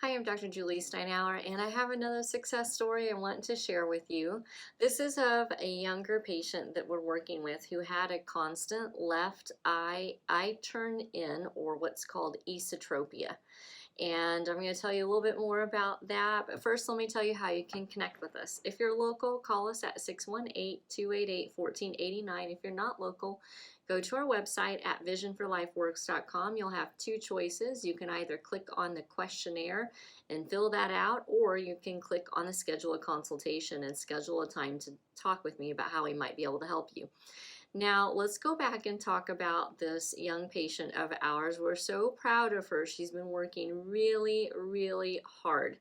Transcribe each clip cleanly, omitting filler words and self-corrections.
Hi, I'm Dr. Julie Steinauer, and I have another success story I want to share with you. This is of a younger patient that we're working with who had a constant left eye turn in, or what's called esotropia. And I'm going to tell you a little bit more about that. But first, let me tell you how you can connect with us. If you're local, call us at 618-288-1489. If you're not local, go to our website at visionforlifeworks.com. You'll have two choices. You can either click on the questionnaire and fill that out, or you can click on the schedule a consultation and schedule a time to talk with me about how we might be able to help you. Now, let's go back and talk about this young patient of ours. We're so proud of her. She's been working really, really hard.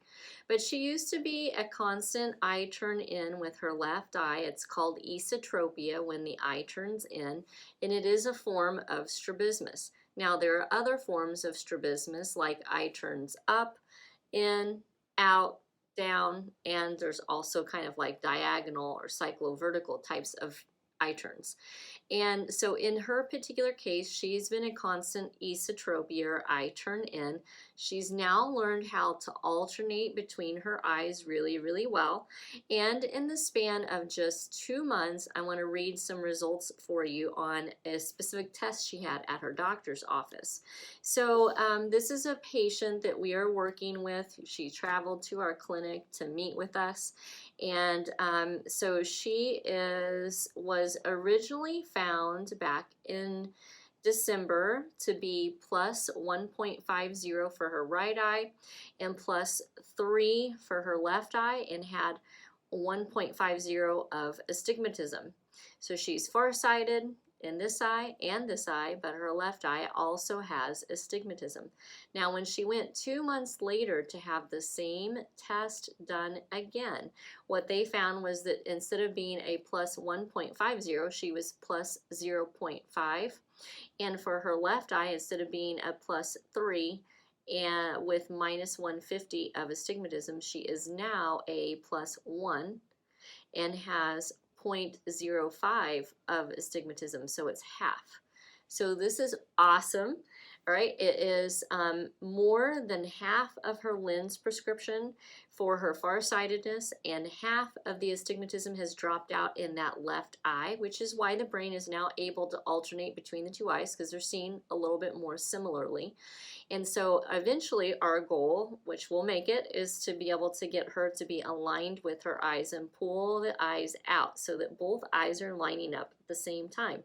But she used to be a constant eye turn in with her left eye. It's called esotropia when the eye turns in, and it is a form of strabismus. Now, there are other forms of strabismus like eye turns up, in, out, down, and there's also kind of like diagonal or cyclovertical types of eye turns. And so in her particular case, she's been a constant esotropia or eye turn in. She's now learned how to alternate between her eyes really, really well. And in the span of just 2 months, I want to read some results for you on a specific test she had at her doctor's office. So this is a patient that we are working with. She traveled to our clinic to meet with us. And so she was originally found back in December to be plus 1.50 for her right eye and plus 3 for her left eye, and had 1.50 of astigmatism. So she's farsighted in this eye and this eye, but her left eye also has astigmatism. Now, when she went 2 months later to have the same test done again, what they found was that instead of being a plus 1.50, she was plus 0.5. And for her left eye, instead of being a plus 3, and with minus 150 of astigmatism, she is now a plus 1 and has 0.05 of astigmatism, so it's half. So this is awesome. All right, it is more than half of her lens prescription for her farsightedness, and half of the astigmatism has dropped out in that left eye, which is why the brain is now able to alternate between the two eyes, because they're seeing a little bit more similarly. And so eventually our goal, which will make it, is to be able to get her to be aligned with her eyes and pull the eyes out so that both eyes are lining up at the same time.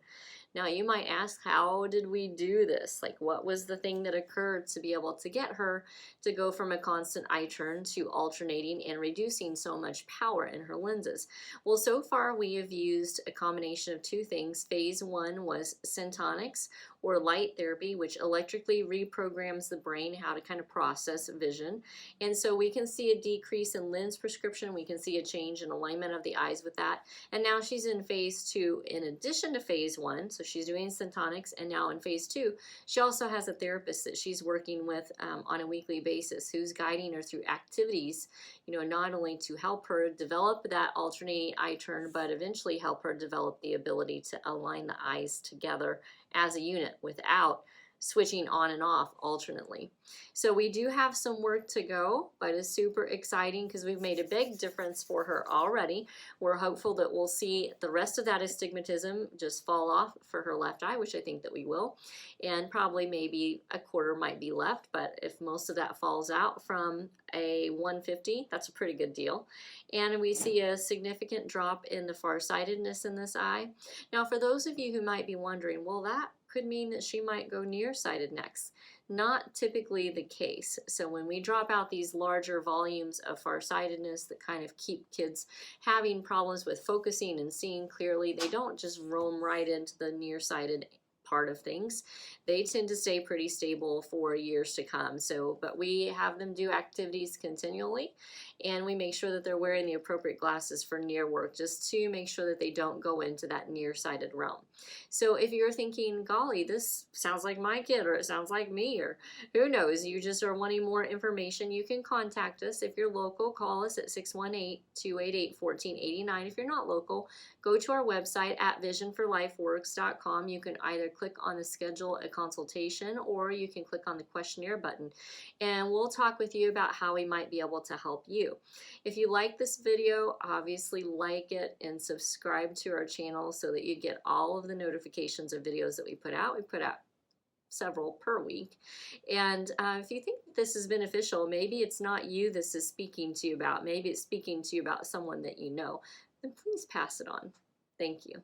Now, you might ask, how did we do this? Like, what was the thing that occurred to be able to get her to go from a constant eye turn to alternating and reducing so much power in her lenses? Well, so far we have used a combination of two things. Phase 1 was syntonics, or light therapy, which electrically reprograms the brain how to kind of process vision. And so we can see a decrease in lens prescription. We can see a change in alignment of the eyes with that. And now she's in phase 2 in addition to phase 1. So she's doing syntonics, and now in phase 2, she also has a therapist that she's working with on a weekly basis, who's guiding her through activities, not only to help her develop that alternating eye turn, but eventually help her develop the ability to align the eyes together as a unit without switching on and off alternately. So we do have some work to go, but it's super exciting because we've made a big difference for her already. We're hopeful that we'll see the rest of that astigmatism just fall off for her left eye, which I think that we will, and probably maybe a quarter might be left, but if most of that falls out from a 150, that's a pretty good deal. And we see a significant drop in the farsightedness in this eye. Now, for those of you who might be wondering, well, that could mean that she might go nearsighted next. Not typically the case. So when we drop out these larger volumes of farsightedness that kind of keep kids having problems with focusing and seeing clearly, they don't just roam right into the nearsighted part of things. They tend to stay pretty stable for years to come. So, but we have them do activities continually, and we make sure that they're wearing the appropriate glasses for near work, just to make sure that they don't go into that nearsighted realm. So if you're thinking, golly, this sounds like my kid, or it sounds like me, or who knows, you just are wanting more information, you can contact us. If you're local, call us at 618-288-1489. If you're not local, go to our website at visionforlifeworks.com. You can either click on the schedule a consultation, or you can click on the questionnaire button, and we'll talk with you about how we might be able to help you. If you like this video, obviously like it and subscribe to our channel so that you get all of the notifications of videos that we put out. We put out several per week. And if you think this is beneficial, maybe it's not you this is speaking to you about, maybe it's speaking to you about someone that you know, then please pass it on. Thank you.